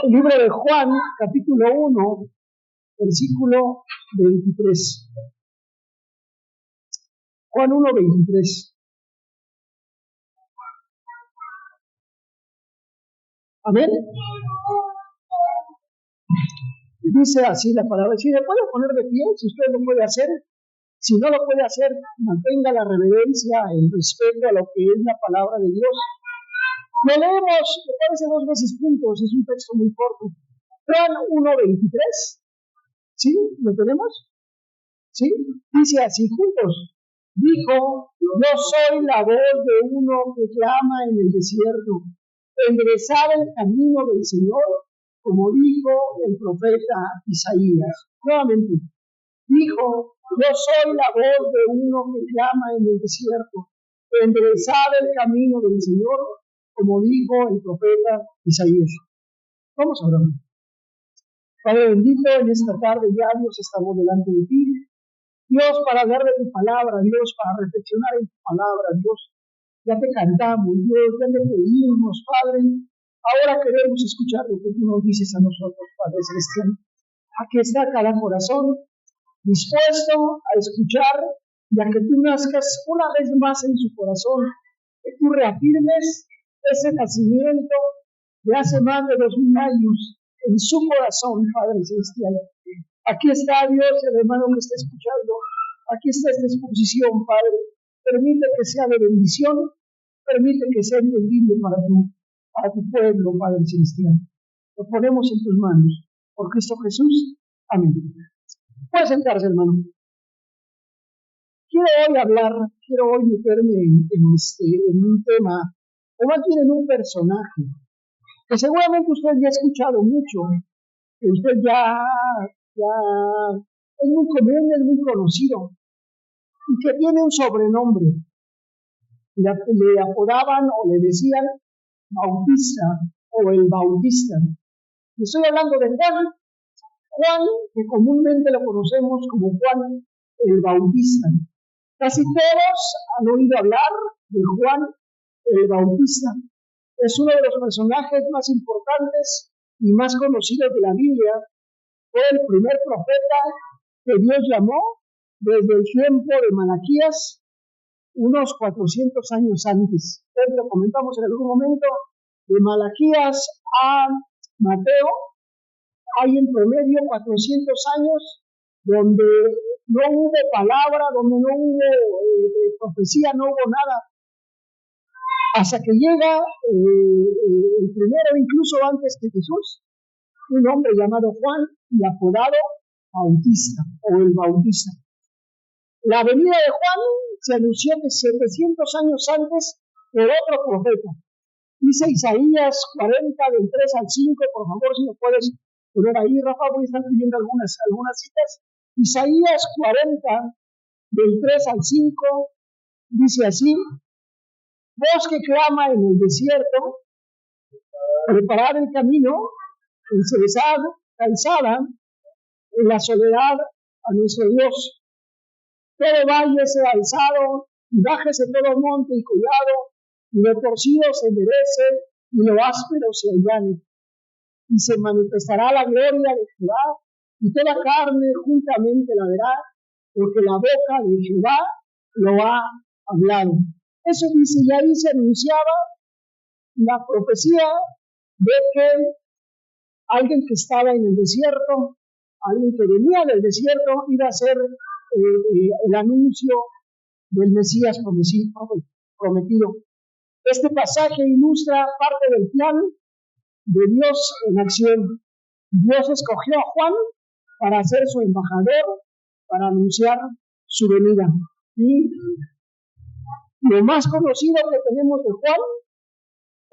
El libro de Juan, capítulo 1, versículo 23. Juan 1, 23. Amén. Dice así la palabra. Si le puede poner de pie, si usted lo puede hacer. Si no lo puede hacer, mantenga la reverencia, el respeto a lo que es la palabra de Dios. Lo leemos, me parece 2 veces juntos, es un texto muy corto. Juan 1, 23. ¿Sí? ¿Lo tenemos? ¿Sí? Dice así juntos. Dijo, yo soy la voz de uno que clama en el desierto. Enderezad el camino del Señor, como dijo el profeta Isaías. Nuevamente, dijo, yo soy la voz de uno que clama en el desierto. Enderezad el camino del Señor, como dijo el profeta Isaías. Vamos a orar. Padre bendito, en esta tarde ya Dios estamos delante de ti. Dios, para hablar de tu palabra, Dios, para reflexionar en tu palabra, Dios. Ya te cantamos, Dios, ya te pedimos, Padre. Ahora queremos escuchar lo que tú nos dices a nosotros, Padre Celestial. Aquí está cada corazón dispuesto a escuchar y a que tú nazcas una vez más en su corazón, que tú reafirmes ese nacimiento de hace más de 2000 años en su corazón, Padre Celestial. Aquí está Dios, el hermano que está escuchando. Aquí está esta exposición, Padre. Permite que sea de bendición, permite que sea entendible para tu pueblo, Padre Celestial. Lo ponemos en tus manos. Por Cristo Jesús. Amén. Puede sentarse, hermano. Quiero hoy meterme en un tema, o más bien en un personaje, que seguramente usted ya ha escuchado mucho, que usted ya es muy común, es muy conocido, y que tiene un sobrenombre. Le apodaban o le decían Bautista o el Bautista. Y estoy hablando de Juan, que comúnmente lo conocemos como Juan el Bautista. Casi todos han oído hablar de Juan el Bautista. Es uno de los personajes más importantes y más conocidos de la Biblia. Fue el primer profeta que Dios llamó desde el tiempo de Malaquías, unos 400 años antes. Lo comentamos en algún momento, de Malaquías a Mateo, hay en promedio 400 años donde no hubo palabra, donde no hubo profecía, no hubo nada. Hasta que llega el primero, incluso antes que Jesús, un hombre llamado Juan y apodado Bautista o el Bautista. La venida de Juan se anunció 700 años antes por otro profeta. Dice Isaías 40, del 3 al 5, por favor, si me puedes poner ahí, Rafa, voy a estar pidiendo algunas citas. Isaías 40, del 3 al 5, dice así: voz que clama en el desierto, preparad el camino, enderezad calzada, en la soledad a nuestro Dios. Todo valle sea alzado, y bájese todo monte y collado, y lo torcido se enderece, y lo áspero se allane. Y se manifestará la gloria de Jehová, y toda carne juntamente la verá, porque la boca de Jehová lo ha hablado. Eso dice, y ahí se anunciaba la profecía de que alguien que estaba en el desierto, alguien que venía del desierto, iba a ser el anuncio del Mesías prometido. Este pasaje ilustra parte del plan de Dios en acción. Dios escogió a Juan para ser su embajador, para anunciar su venida. Y lo más conocido que tenemos de Juan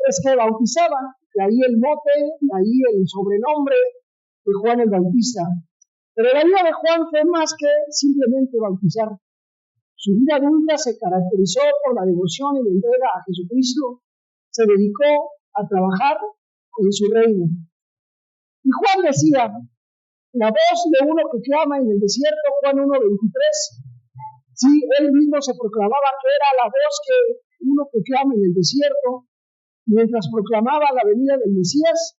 es que bautizaba, de ahí el mote, de ahí el sobrenombre de Juan el Bautista. Pero la vida de Juan fue más que simplemente bautizar. Su vida adulta se caracterizó por la devoción y la entrega a Jesucristo. Se dedicó a trabajar en su reino. Y Juan decía, la voz de uno que clama en el desierto, Juan 1:23. Sí, él mismo se proclamaba que era la voz que uno que clama en el desierto, mientras proclamaba la venida del Mesías.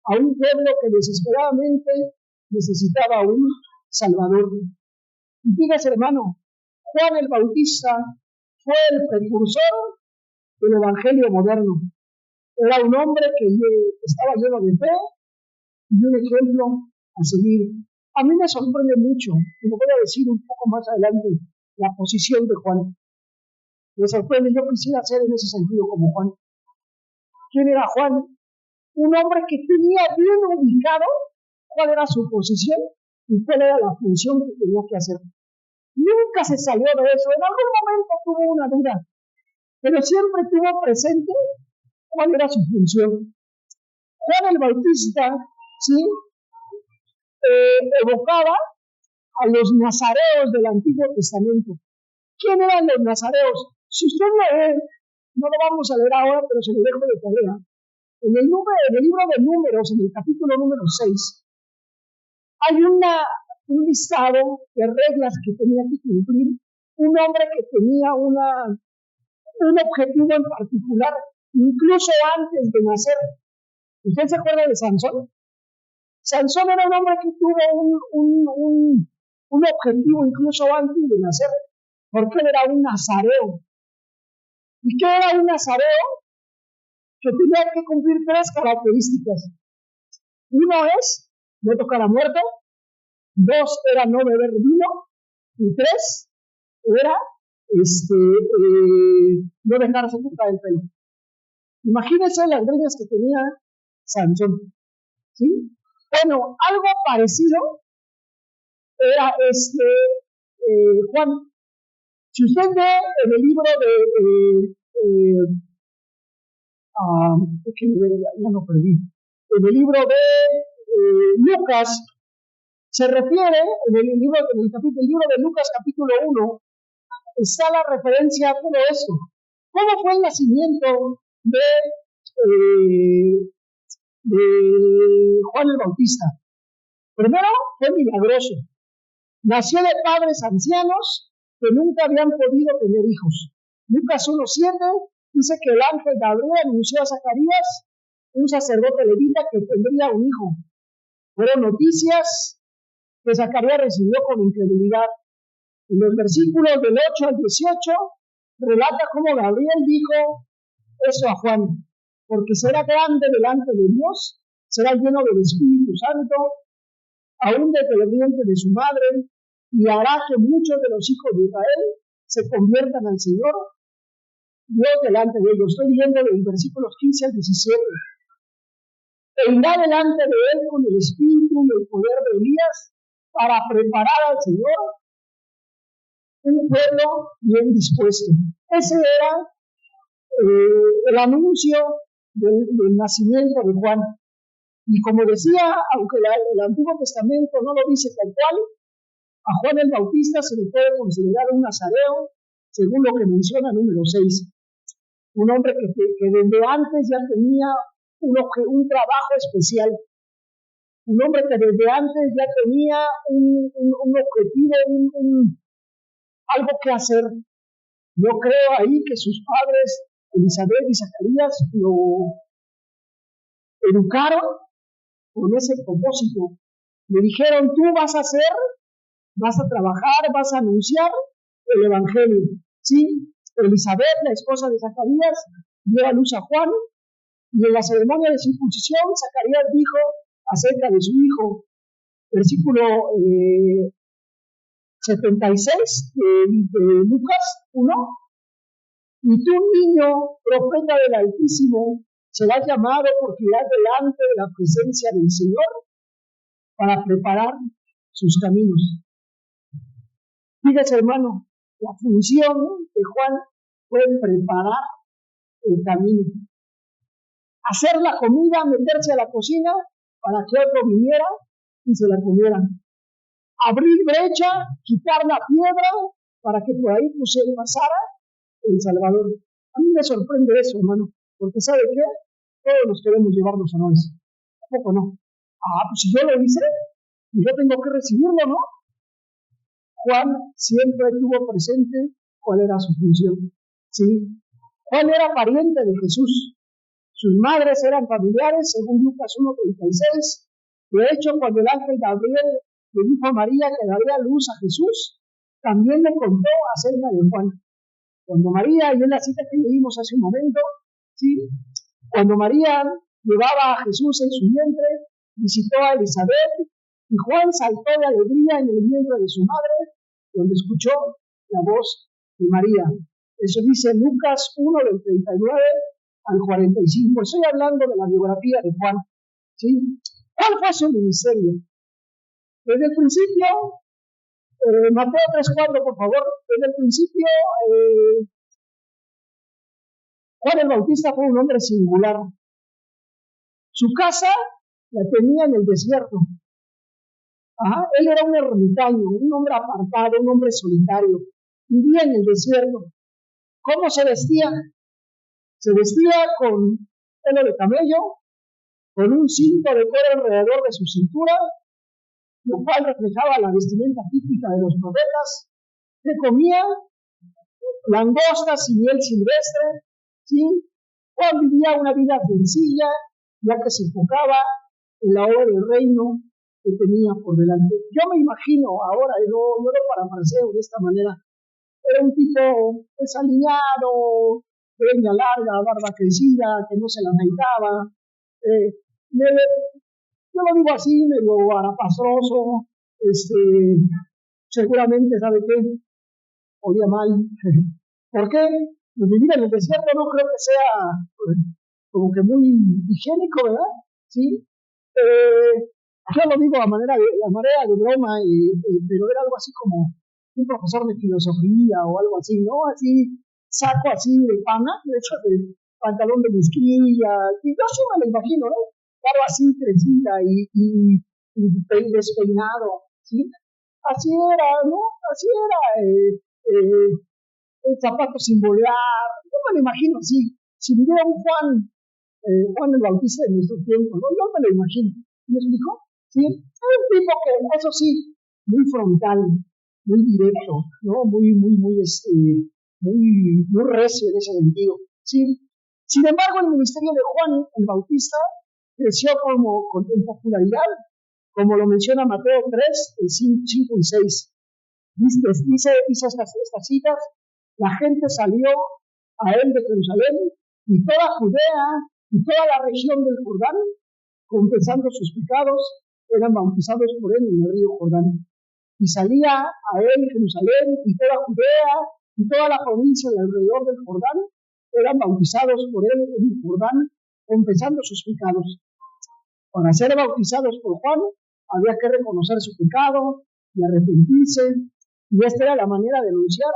a un pueblo que desesperadamente necesitaba un Salvador. Y fíjese, hermano, Juan el Bautista fue el precursor del Evangelio moderno. Era un hombre que estaba lleno de fe y un ejemplo a seguir. A mí me sorprende mucho, y lo voy a decir un poco más adelante, la posición de Juan. Me sorprende, yo quisiera ser en ese sentido como Juan. ¿Quién era Juan? Un hombre que tenía bien ubicado cuál era su posición y cuál era la función que tenía que hacer. Nunca se salió de eso. En algún momento tuvo una duda, pero siempre tuvo presente cuál era su función. Juan el Bautista, ¿sí? Evocaba a los nazareos del Antiguo Testamento. ¿Quién eran los nazareos? Si usted lee, no lo vamos a leer ahora, pero se lo dejo de tarea. En el libro de Números, en el capítulo número 6, hay un listado de reglas que tenía que cumplir un hombre que tenía un objetivo en particular, incluso antes de nacer. ¿Usted se acuerda de Sansón? Sansón era un hombre que tuvo un objetivo incluso antes de nacer, porque él era un nazareo. ¿Y qué era un nazareo? Que tenía que cumplir 3 características. Uno es no tocar a muerto, 2 era no beber vino, y 3 era no dejarse cortar el pelo. Imagínense las reglas que tenía Sansón, ¿sí? Bueno, algo parecido era Juan. Si usted ve en el libro ya no perdí, en el libro de Lucas, se refiere, en el libro de Lucas capítulo 1, está la referencia a todo esto. ¿Cómo fue el nacimiento de Juan el Bautista? Primero, fue milagroso. Nació de padres ancianos que nunca habían podido tener hijos. Lucas 1:7 dice que el ángel Gabriel anunció a Zacarías, un sacerdote levita, que tendría un hijo. Fueron noticias que Zacarías recibió con incredulidad. En los versículos del 8 al 18 relata cómo Gabriel dijo eso a Juan: porque será grande delante de Dios, será lleno del Espíritu Santo, aún desde el vientre de su madre, y hará que muchos de los hijos de Israel se conviertan al Señor, Dios delante de ellos. Estoy leyendo los versículos 15 al 17. E irá delante de él con el espíritu y el poder de Elías para preparar al Señor un pueblo bien dispuesto. Ese era el anuncio del nacimiento de Juan. Y como decía, aunque el Antiguo Testamento no lo dice tal cual, a Juan el Bautista se le puede considerar un nazareo, según lo que menciona número 6. Un hombre que desde antes ya tenía un trabajo especial. Un hombre que desde antes ya tenía un objetivo, algo que hacer. Yo creo ahí que sus padres, Elizabeth y Zacarías, lo educaron con ese propósito. Le dijeron: tú vas a trabajar, vas a anunciar el Evangelio. ¿Sí? Elizabeth, la esposa de Zacarías, dio a luz a Juan, y en la ceremonia de circuncisión, Zacarías dijo acerca de su hijo, versículo 76 de Lucas 1: y tú, niño, profeta del Altísimo, serás llamado porque irás delante de la presencia del Señor para preparar sus caminos. Fíjese, hermano, la función de Juan fue preparar el camino. Hacer la comida, meterse a la cocina para que otro viniera y se la comiera. Abrir brecha, quitar la piedra para que por ahí pasara el Salvador. A mí me sorprende eso, hermano, porque ¿sabe qué? Todos nos queremos llevar los honores. ¿Tampoco no? Pues si yo lo hice, yo tengo que recibirlo, ¿no? Juan siempre tuvo presente cuál era su función. ¿Sí? Juan era pariente de Jesús. Sus madres eran familiares, según Lucas 1:36. De hecho, cuando el ángel Gabriel le dijo a María que daría luz a Jesús, también le contó acerca de Juan. Cuando María, y en la cita que leímos hace un momento, ¿sí? Cuando María llevaba a Jesús en su vientre, visitó a Elizabeth, y Juan saltó de alegría en el vientre de su madre, donde escuchó la voz de María. Eso dice Lucas 1, del 39 al 45. Estoy hablando de la biografía de Juan, ¿sí? ¿Cuál fue su ministerio? Desde el principio, Mateo 3:4, por favor. Desde el principio, Juan el Bautista fue un hombre singular. Su casa la tenía en el desierto. Él era un ermitaño, un hombre apartado, un hombre solitario. Vivía en el desierto. ¿Cómo se vestía? Se vestía con pelo de camello, con un cinto de cuero alrededor de su cintura, lo cual reflejaba la vestimenta típica de los profetas. Se comía langostas y miel silvestre, ¿sí? Juan vivía una vida sencilla, ya que se enfocaba en la obra del reino que tenía por delante. Yo me imagino ahora, yo lo parafraseo de esta manera, era un tipo desaliñado, de greña larga, barba crecida, que no se la afeitaba, yo lo digo así, medio harapastroso, seguramente, ¿sabe qué? Olía mal. ¿Por qué? Pues vivir en el desierto no creo que sea como que muy higiénico, ¿verdad? ¿Sí? Yo lo digo a manera de broma, pero era algo así como un profesor de filosofía o algo así, ¿no? Así, saco así de pana, de hecho, de pantalón de mezclilla, y yo sí me lo imagino, ¿no? Claro, así crecida y despeinado, ¿sí? Así era, ¿no? Así era, zapatos sin bolear, yo me lo imagino así. Si viviera un Juan el Bautista de nuestro tiempo, ¿no? Yo me lo imagino. ¿Me explico? ¿Sí? Es un tipo que, eso sí, muy frontal, muy directo, ¿no? Muy recio en ese sentido, ¿sí? Sin embargo, el ministerio de Juan el Bautista creció en popularidad, como lo menciona Mateo 3, 5 y 6. Dice estas citas: la gente salió a él de Jerusalén y toda Judea y toda la región del Jordán, confesando sus pecados, eran bautizados por él en el río Jordán. Y salía a él Jerusalén y toda Judea y toda la provincia de alrededor del Jordán, eran bautizados por él en el Jordán, confesando sus pecados. Para ser bautizados por Juan, había que reconocer su pecado y arrepentirse, y esta era la manera de anunciar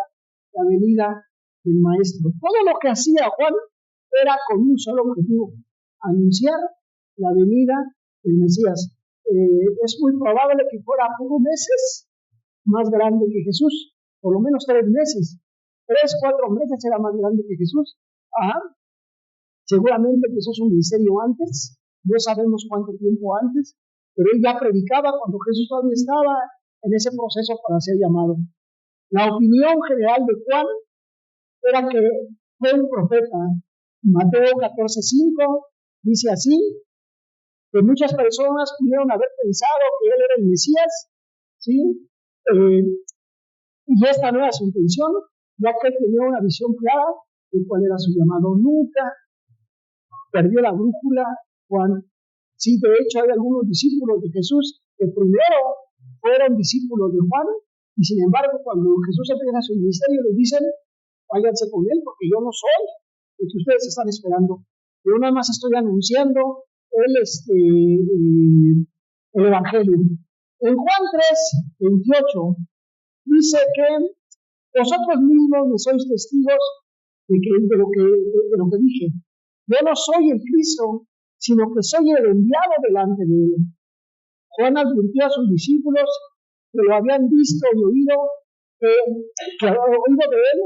la venida del Maestro. Todo lo que hacía Juan era con un solo objetivo: anunciar la venida del Mesías. Es muy probable que fuera pocos meses más grande que Jesús, por lo menos 3 meses, 3-4 meses era más grande que Jesús. Seguramente empezó su ministerio antes, no sabemos cuánto tiempo antes, pero él ya predicaba cuando Jesús todavía estaba en ese proceso para ser llamado. La opinión general de Juan era que fue un profeta. Mateo 14:5 dice así, que muchas personas pudieron haber pensado que él era el Mesías, ¿sí? Y esta no era su intención, ya que él tenía una visión clara de cuál era su llamado. Nunca perdió la brújula Juan. Sí, de hecho hay algunos discípulos de Jesús que primero fueron discípulos de Juan, y sin embargo cuando Jesús empieza su ministerio les dicen: váyanse con él porque yo no soy el que ustedes están esperando, yo nada más estoy anunciando el evangelio. En Juan 3:28 dice que vosotros mismos me sois testigos de lo que dije. Yo no soy el Cristo, sino que soy el enviado delante de él. Juan advirtió a sus discípulos que lo habían visto y oído, que habían oído de él,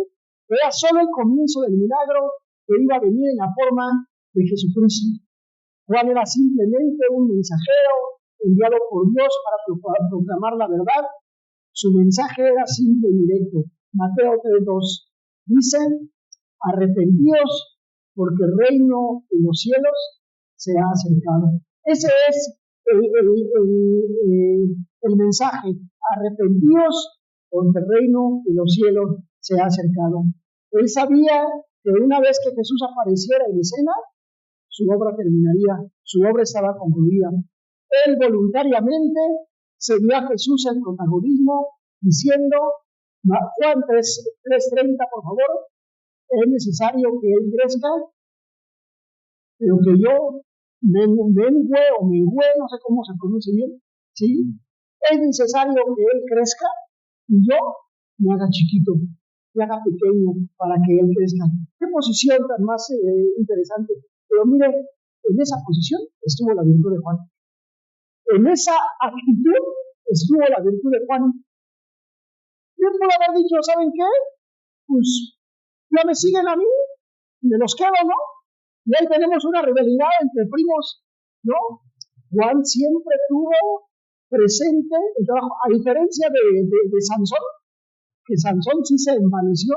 que era solo el comienzo del milagro que iba a venir en la forma de Jesucristo. Juan era simplemente un mensajero enviado por Dios para proclamar la verdad. Su mensaje era simple y directo. Mateo 3:2 dice: arrepentíos porque el reino de los cielos se ha acercado. Ese es el mensaje. Arrepentíos, porque el reino de los cielos se ha acercado. Él sabía que una vez que Jesús apareciera en escena, su obra terminaría, su obra estaba concluida. Él voluntariamente cedió a Jesús el protagonismo, diciendo, Juan 3:30, por favor, es necesario que Él crezca, pero que yo mengue, no sé cómo se pronuncia bien, ¿sí? Es necesario que Él crezca y yo me haga chiquito, me haga pequeño para que Él crezca. Qué posición tan más interesante. Pero mire, en esa posición estuvo la virtud de Juan. En esa actitud estuvo la virtud de Juan. Yo puedo haber dicho, ¿saben qué? Pues ya me siguen a mí, me los quedo, ¿no? Y ahí tenemos una rivalidad entre primos, ¿no? Juan siempre tuvo presente el trabajo, a diferencia de Sansón, que Sansón sí se envaneció.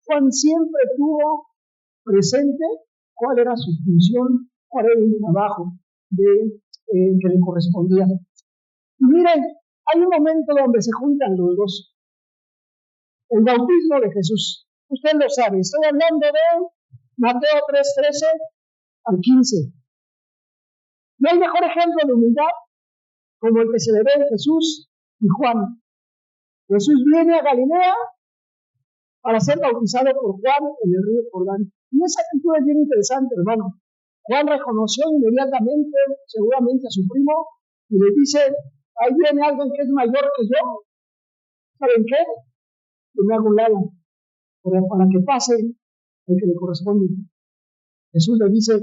Juan siempre tuvo presente cuál era su función, cuál era el trabajo que le correspondía. Y miren, hay un momento donde se juntan los dos. El bautismo de Jesús. Usted lo sabe, estoy hablando de Mateo 3:13 al 15. No hay mejor ejemplo de humildad como el que se le ve en Jesús y Juan. Jesús viene a Galilea para ser bautizado por Juan en el río Jordán. Y esa actitud es bien interesante, hermano. Juan reconoció inmediatamente, seguramente a su primo, y le dice, ahí viene alguien que es mayor que yo. ¿Saben qué? Yo me hago un lado, para que pase el que le corresponde. Jesús le dice,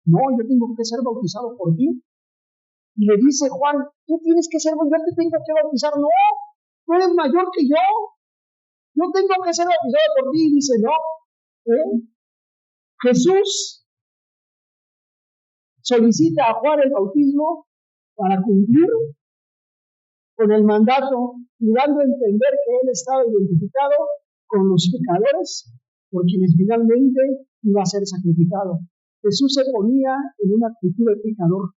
no, yo tengo que ser bautizado por ti. Y le dice Juan, tú tienes que ser, yo te tengo que bautizar. No, tú eres mayor que yo. Yo tengo que ser bautizado por ti. Y dice, no. Jesús solicita a Juan el bautismo para cumplir con el mandato y dando a entender que él estaba identificado con los pecadores por quienes finalmente iba a ser sacrificado. Jesús se ponía en una actitud de pecador.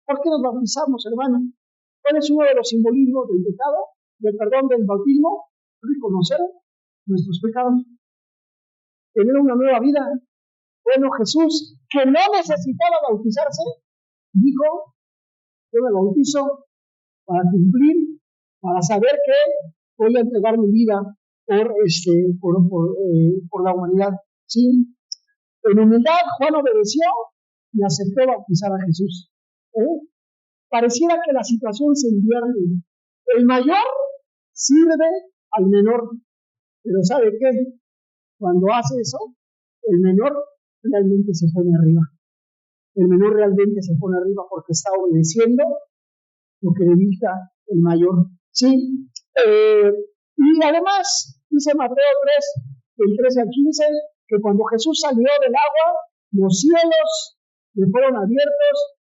¿Por qué nos bautizamos, hermano? ¿Cuál es uno de los simbolismos del pecado, del perdón del bautismo? Reconocer nuestros pecados, tener una nueva vida. Bueno, Jesús, que no necesitaba bautizarse, dijo, yo me bautizo para cumplir, para saber que voy a entregar mi vida por la humanidad. ¿Sí? En humildad, Juan obedeció y aceptó bautizar a Jesús. Pareciera que la situación se invierte. El mayor sirve al menor, pero ¿sabe qué? Cuando hace eso, el menor realmente se pone arriba. El menor realmente se pone arriba porque está obedeciendo lo que le dicta el mayor. ¿Sí? Y además, dice Mateo 3, del 13 al 15, que cuando Jesús salió del agua, los cielos le fueron abiertos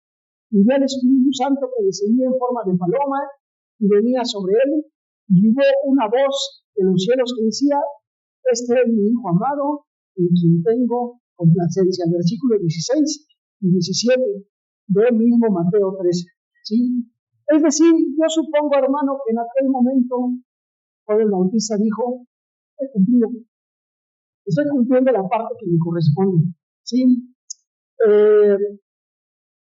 y vio el Espíritu Santo que descendía en forma de paloma y venía sobre él, y hubo una voz de los cielos que decía, este es mi Hijo amado, en quien tengo complacencia. Versículos 16 y 17 del mismo Mateo 13. ¿Sí? Es decir, yo supongo, hermano, que en aquel momento Juan el Bautista dijo, estoy cumpliendo la parte que me corresponde. ¿Sí?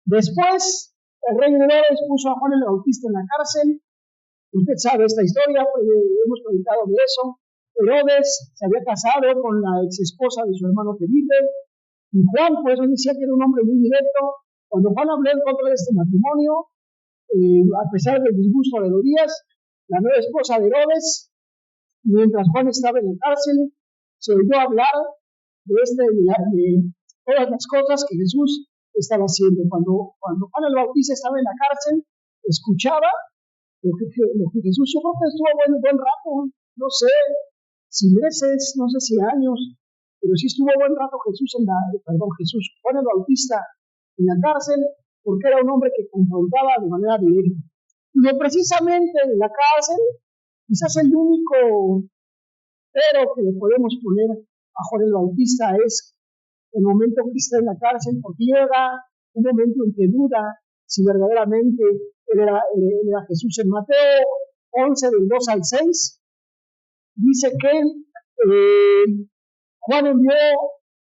Después, el rey Herodes puso a Juan el Bautista en la cárcel. Usted sabe esta historia, hemos predicado de eso. Herodes se había casado con la ex esposa de su hermano Felipe, y Juan, por eso decía que era un hombre muy directo. Cuando Juan habló en contra de este matrimonio, a pesar del disgusto de Herodías, la nueva esposa de Herodes, mientras Juan estaba en la cárcel, se oyó hablar de todas las cosas que Jesús estaba haciendo. Cuando Juan el Bautista estaba en la cárcel, escuchaba lo que Jesús, yo creo que estuvo buen rato, no sé, si meses, no sé si años, pero sí estuvo buen rato Juan el Bautista en la cárcel, porque era un hombre que confrontaba de manera directa. Y precisamente en la cárcel, quizás el único pero que le podemos poner a Juan el Bautista es el momento que está en la cárcel, porque llega un momento en que duda si verdaderamente él era Jesús. En Mateo 11, del 2 al 6, dice que Juan envió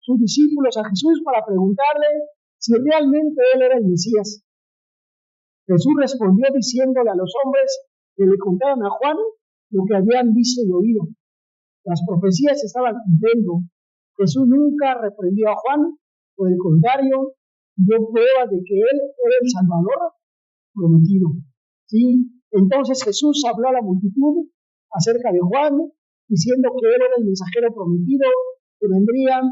sus discípulos a Jesús para preguntarle si realmente él era el Mesías. Jesús respondió diciéndole a los hombres que le contaran a Juan lo que habían visto y oído. Las profecías estaban cumpliendo. Jesús nunca reprendió a Juan, por el contrario, dio pruebas de que él era el Salvador prometido. ¿Sí? Entonces Jesús habló a la multitud acerca de Juan, diciendo que él era el mensajero prometido que vendría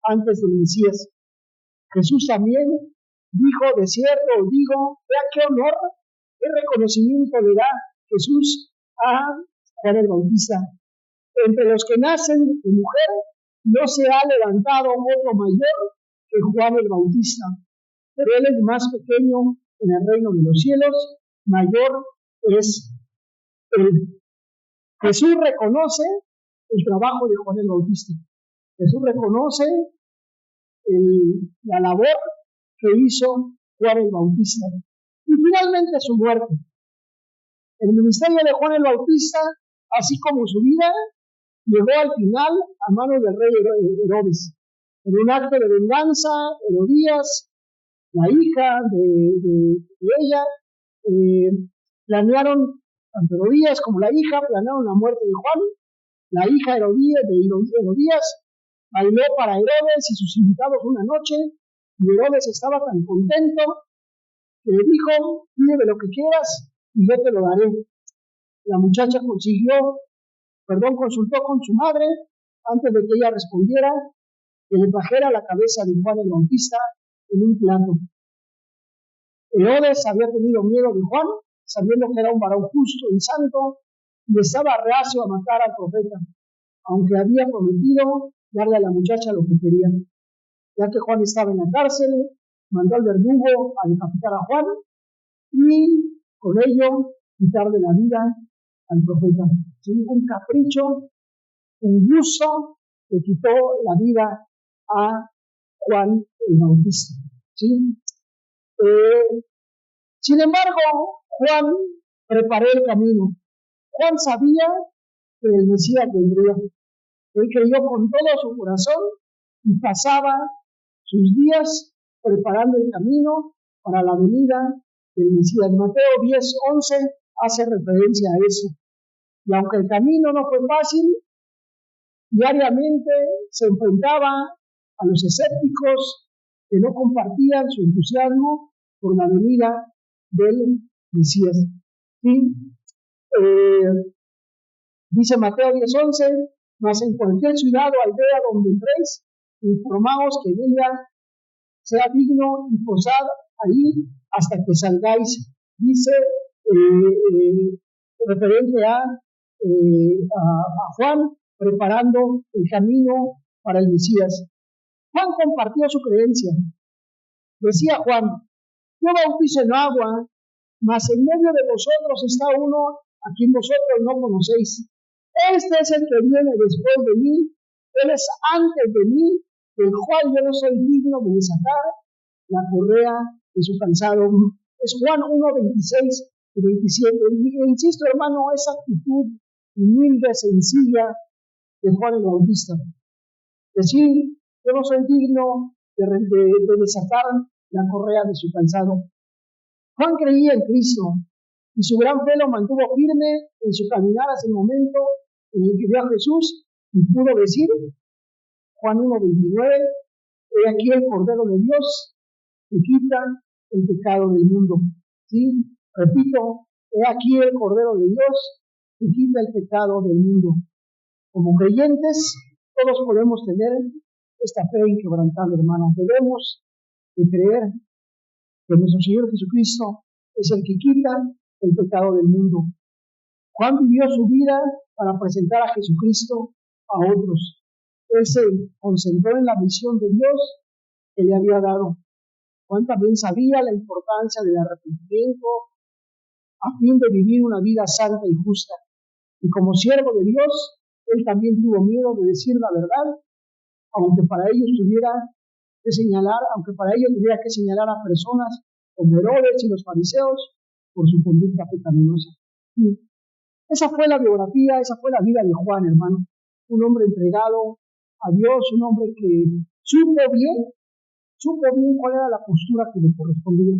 antes del Mesías. Jesús también dijo: de cierto os digo, vea qué honor, qué reconocimiento le da Jesús a Juan el Bautista. Entre los que nacen de mujer no se ha levantado otro mayor que Juan el Bautista, pero él es más pequeño en el reino de los cielos, mayor es él. Jesús reconoce el trabajo de Juan el Bautista. Jesús reconoce la labor que hizo Juan el Bautista. Y finalmente su muerte. El ministerio de Juan el Bautista, así como su vida, llegó al final a manos del rey Herodes. En un acto de venganza, Herodías, la hija de ella, planearon, tanto Herodías como la hija, planearon la muerte de Juan. La hija Herodías bailó para Herodes y sus invitados una noche, y Herodes estaba tan contento que le dijo: pídeme lo que quieras y yo te lo daré. La muchacha consultó con su madre antes de que ella respondiera, que le trajera la cabeza de Juan el Bautista en un plato. Herodes había tenido miedo de Juan, sabiendo que era un varón justo y santo, y estaba reacio a matar al profeta, aunque había prometido darle a la muchacha lo que quería. Ya que Juan estaba en la cárcel, mandó al verdugo a decapitar a Juan y con ello quitarle la vida al profeta. ¿Sí? Un capricho, un gusto que quitó la vida a Juan el Bautista. ¿Sí? Sin embargo, Juan preparó el camino. Juan sabía que el Mesías vendría. Él creyó con todo su corazón y pasaba sus días preparando el camino para la venida del Mesías. Mateo 10:11 hace referencia a eso. Y aunque el camino no fue fácil, diariamente se enfrentaba a los escépticos que no compartían su entusiasmo por la venida del Mesías. ¿Sí? Dice Mateo 10:11: mas en cualquier ciudad o aldea donde entréis, informaos que en ella sea digno y posad ahí hasta que salgáis. Dice referente a Juan preparando el camino para el Mesías. Juan compartió su creencia. Decía Juan: yo bautizo en agua, mas en medio de vosotros está uno a quien vosotros no conocéis. Este es el que viene después de mí, él es antes de mí, del cual yo no soy digno de desatar la correa de su calzado. Es Juan 1:26 y 27. Y insisto, hermano, esa actitud humilde, sencilla de Juan el Bautista. Decir: yo no soy digno de desatar la correa de su calzado. Juan creía en Cristo y su gran fe lo mantuvo firme en su caminar hacia el momento en el que vio a Jesús y pudo decir, Juan 1:29, he aquí el Cordero de Dios que quita el pecado del mundo. ¿Sí? Repito, he aquí el Cordero de Dios que quita el pecado del mundo. Como creyentes, todos podemos tener esta fe inquebrantable, hermanos. Debemos de creer que nuestro Señor Jesucristo es el que quita el pecado del mundo. Juan vivió su vida para presentar a Jesucristo a otros. Él se concentró en la misión de Dios que le había dado. Juan también sabía la importancia del arrepentimiento a fin de vivir una vida santa y justa. Y como siervo de Dios, él también tuvo miedo de decir la verdad, aunque para ello estuviera que señalar, aunque para ello tendría que señalar a personas como Herodes y los fariseos por su conducta pecaminosa. Esa fue la biografía, esa fue la vida de Juan, hermano. Un hombre entregado a Dios, un hombre que supo bien cuál era la postura que le correspondía.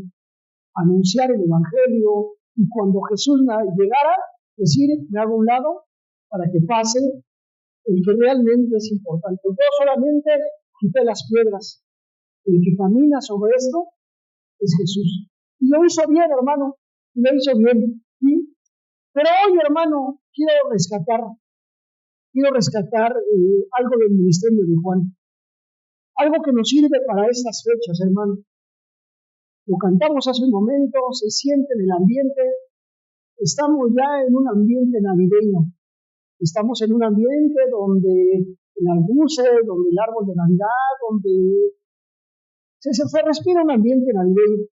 Anunciar el Evangelio y cuando Jesús llegara, decir, me hago a un lado para que pase el que realmente es importante. Yo solamente quité las piedras. El que camina sobre esto es Jesús. Y lo hizo bien, hermano. Y lo hizo bien. ¿Sí? Pero hoy, hermano, quiero rescatar algo del ministerio de Juan. Algo que nos sirve para estas fechas, hermano. Lo cantamos hace un momento, se siente en el ambiente. Estamos ya en un ambiente navideño. Estamos en un ambiente donde las luces, donde el árbol de Navidad, donde se respira un ambiente navideño.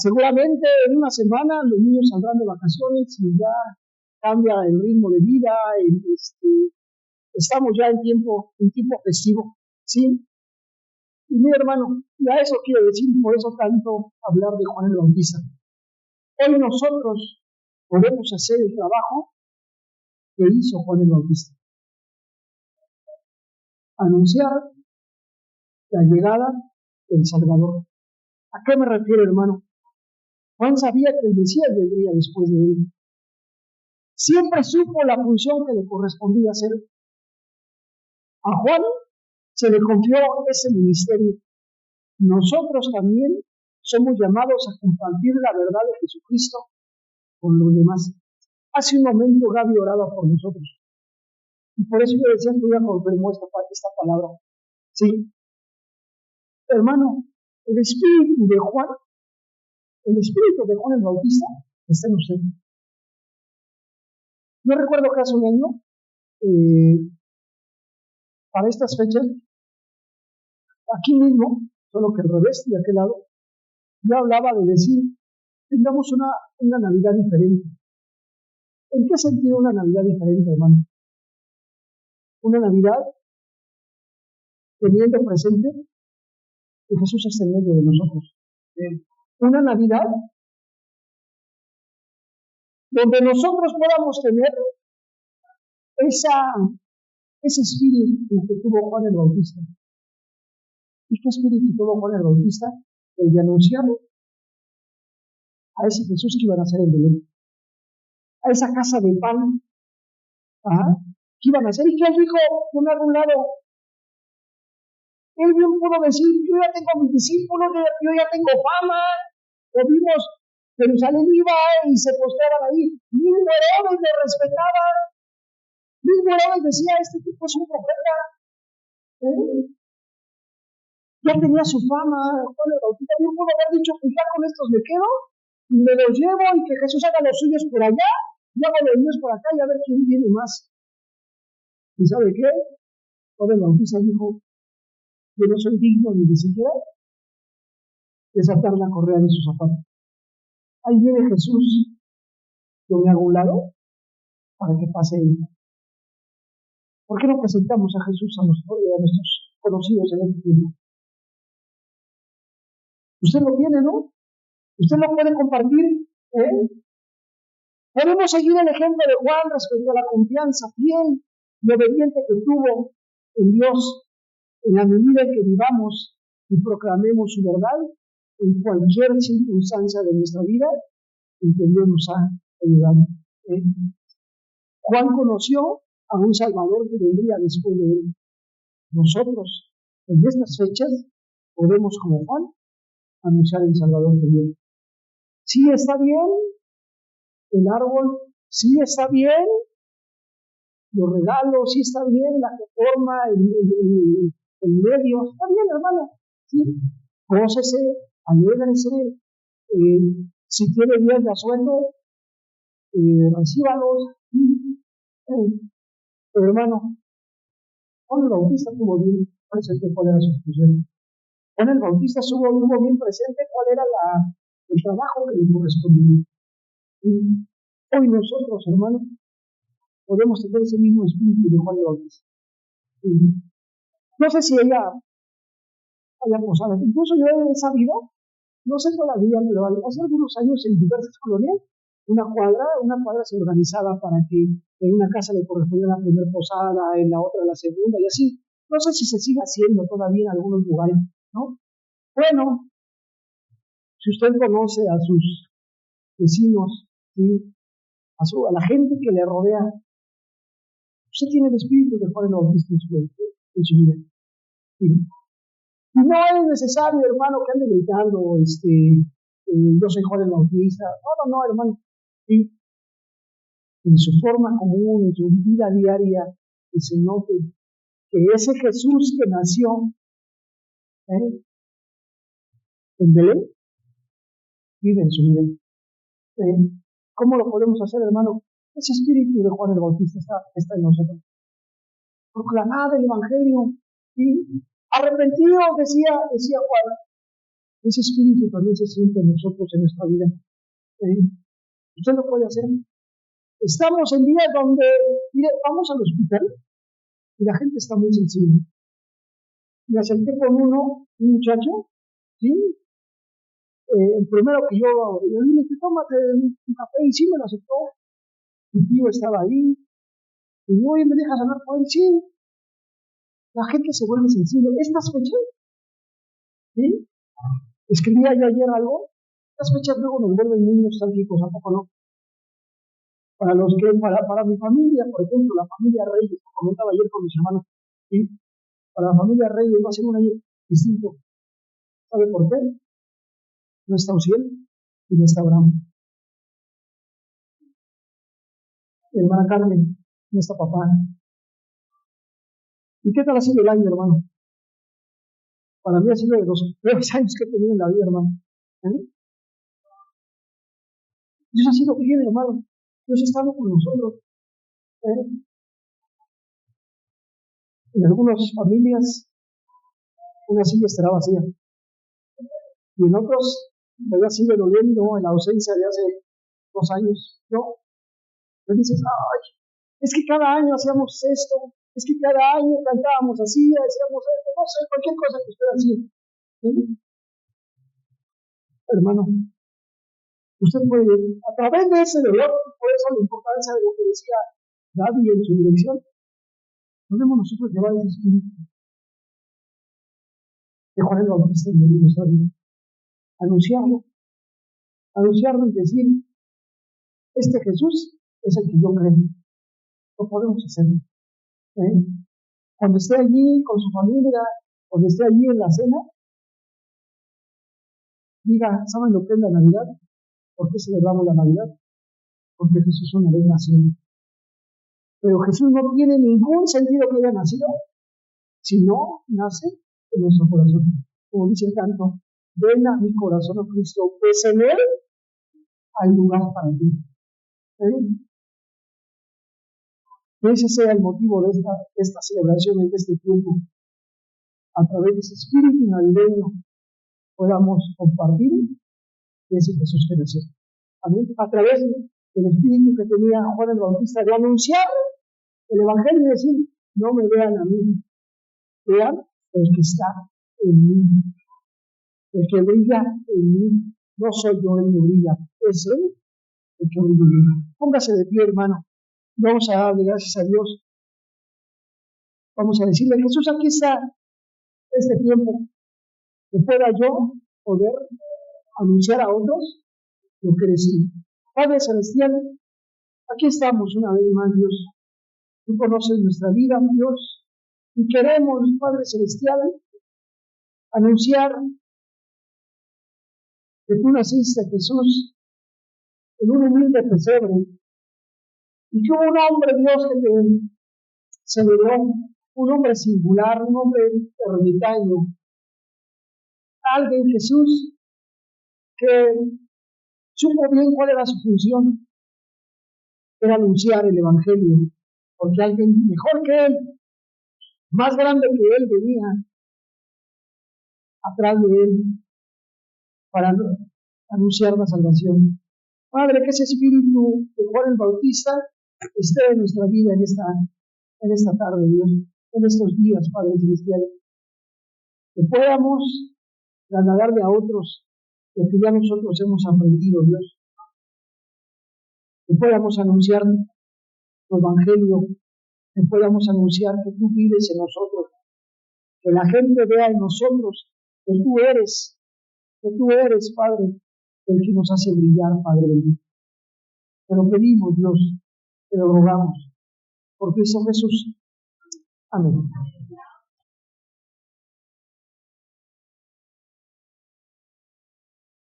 Seguramente en una semana los niños saldrán de vacaciones y ya cambia el ritmo de vida. Estamos ya en tiempo festivo, ¿sí? Y mi hermano, y a eso quiero decir, por eso tanto hablar de Juan el Bautista. Hoy nosotros podemos hacer el trabajo que hizo Juan el Bautista. Anunciar la llegada del Salvador. ¿A qué me refiero, hermano? Juan sabía que el Mesías vendría después de él. Siempre supo la función que le correspondía hacer. A Juan se le confió ese ministerio. Nosotros también somos llamados a compartir la verdad de Jesucristo con los demás. Hace un momento Gaby oraba por nosotros. Y por eso yo decía que ella confirmó esta palabra. Sí. Hermano, el espíritu de Juan el Bautista está en usted. Yo recuerdo que hace un año, para estas fechas, aquí mismo, solo que al revés, de aquel lado, yo hablaba de decir, tengamos una Navidad diferente. ¿En qué sentido una Navidad diferente, hermano? Una Navidad teniendo presente que Jesús está en medio de nosotros. Una Navidad donde nosotros podamos tener ese espíritu que tuvo Juan el Bautista. ¿Y qué espíritu tuvo Juan el Bautista? El de anunciar a ese Jesús que iba a nacer en Belén, a esa casa de pan, que iban a hacer. ¿Y que él dijo? Por algún lado, él bien pudo decir, yo ya tengo mis discípulos, yo ya tengo fama, lo vimos, Jerusalén iba y se postraban ahí, mismo Herodes le respetaba, mismo Herodes decía, este tipo es un profeta, ya tenía su fama, Juan el Bautista bien pudo haber dicho, pues ya con estos me quedo, y me los llevo y que Jesús haga los suyos por allá, y hago los míos por acá y a ver quién viene más. ¿Y sabe qué? Juan el Bautista dijo, yo no soy digno ni siquiera desatar la correa de su zapato. Ahí viene Jesús, yo me hago a un lado para que pase él. ¿Por qué no presentamos a Jesús a nuestros conocidos en este tiempo? Usted lo tiene, ¿no? Usted lo puede compartir, Podemos seguir el ejemplo de Juan respecto a la confianza fiel y obediente que tuvo en Dios en la medida en que vivamos y proclamemos su verdad en cualquier circunstancia de nuestra vida en que Dios nos ha ayudado. Juan conoció a un Salvador que vendría después de él. Nosotros, en estas fechas, podemos, como Juan, anunciar el Salvador de Dios. Sí está bien el árbol, sí está bien los regalos, sí está bien la forma, el medio, está bien, hermano. ¿Sí? Gócese, alégrese, si tiene días de asueto, recíbalos. Pero hermano, Juan el Bautista tuvo bien presente cuál era su función. Juan el Bautista tuvo bien presente cuál era el trabajo que le correspondía. Y hoy nosotros, hermano, podemos tener ese mismo espíritu de Juan el Bautista. No sé si ella haya posadas. Incluso yo he sabido, no sé todavía, pero hace algunos años en diversas colonias, una cuadra se organizaba para que en una casa le correspondía la primera posada, en la otra la segunda y así. No sé si se sigue haciendo todavía en algunos lugares, ¿no? Bueno, si usted conoce a sus vecinos, ¿sí? A la gente que le rodea, usted tiene el espíritu de Juan el Bautista en su vida. ¿Sí? Y no es necesario, hermano, que ande gritando, yo soy Juan el Bautista. No, hermano. ¿Sí? En su forma común, en su vida diaria, que se note que ese Jesús que nació en Belén vive en su vida. ¿Cómo lo podemos hacer, hermano? Ese espíritu de Juan el Bautista está en nosotros. Proclamad el Evangelio. ¿Sí? Arrepentido, decía Juan. Ese espíritu también se siente en nosotros, en nuestra vida. Usted lo puede hacer. Estamos en días donde, mire, vamos al hospital y la gente está muy sensible. Me acerqué con un muchacho, ¿sí? El primero que yo le dije, tómate un café, y sí me lo aceptó. Mi tío estaba ahí, y yo, oye, ¿me dejas hablar con él? Sí. La gente se vuelve sensible. Estas fechas, ¿sí? Escribía yo ayer algo, estas fechas luego nos vuelven muy nostálgicos, ¿a poco no? Para mi familia, por ejemplo, la familia Reyes, que comentaba ayer con mis hermanos, ¿sí? Para la familia Reyes va a ser un año distinto. ¿Sabe por qué? No está Uziel y no está Abraham. Mi hermana Carmen, no está papá. ¿Y qué tal ha sido el año, hermano? Para mí ha sido de los peores años que he tenido en la vida, hermano. Dios ha sido fiel, hermano. Dios ha estado con nosotros. En algunas familias, una silla estará vacía. Y en otros, todavía sigue doliendo en la ausencia de hace 2 años. ¿No? Entonces dices, ay, es que cada año hacíamos esto, es que cada año cantábamos así, hacíamos esto, no sé, cualquier cosa que usted hacía. ¿Sí? Hermano, usted puede, a través de ese dolor, por eso la importancia de lo que decía David en su dirección, podemos nosotros llevar ese espíritu de Juan el Bautista en nuestra vida, anunciarlo y decir, este Jesús es el que yo creo. Lo podemos hacer. Cuando esté allí con su familia, cuando esté allí en la cena, diga, ¿saben lo que es la Navidad? ¿Por qué celebramos la Navidad? Porque Jesús una vez nació. Pero Jesús no tiene ningún sentido que haya nacido si no nace en nuestro corazón. Como dice el canto, ven a mi corazón, oh Cristo, pues en él hay lugar para ti. Que ese sea el motivo de esta celebración, de este tiempo. A través de ese espíritu navideño podamos compartir ese Jesús que nació. Amén. A través del espíritu que tenía Juan el Bautista de anunciar el Evangelio y decir, no me vean a mí, vean el que está en mí, el que brilla en mí. No soy yo el que brilla, es él el que brilla en mí. Póngase de pie, hermano. Vamos a darle gracias a Dios. Vamos a decirle, Jesús, aquí está este tiempo, que pueda yo poder anunciar a otros lo que eres tú. Padre Celestial, aquí estamos una vez más, Dios. Tú conoces nuestra vida, Dios, y queremos, Padre Celestial, anunciar que tú naciste, Jesús, en un humilde pesebre, y que hubo un hombre, Dios, que te celebró, un hombre singular, un hombre ermitaño, alguien, Jesús, que supo bien cuál era su función, era anunciar el Evangelio, porque alguien mejor que él, más grande que él, venía atrás de él para anunciar la salvación. Padre, que ese espíritu de Juan el Bautista esté en nuestra vida en esta tarde, Dios, en estos días, Padre Celestial. que podamos trasladarle a otros lo que ya nosotros hemos aprendido, Dios, que podamos anunciar tu evangelio, que podamos anunciar que tú vives en nosotros, que la gente vea en nosotros que tú eres, Padre, el que nos hace brillar, Padre bendito. Te lo pedimos, Dios, te lo rogamos, por Cristo Jesús. Amén.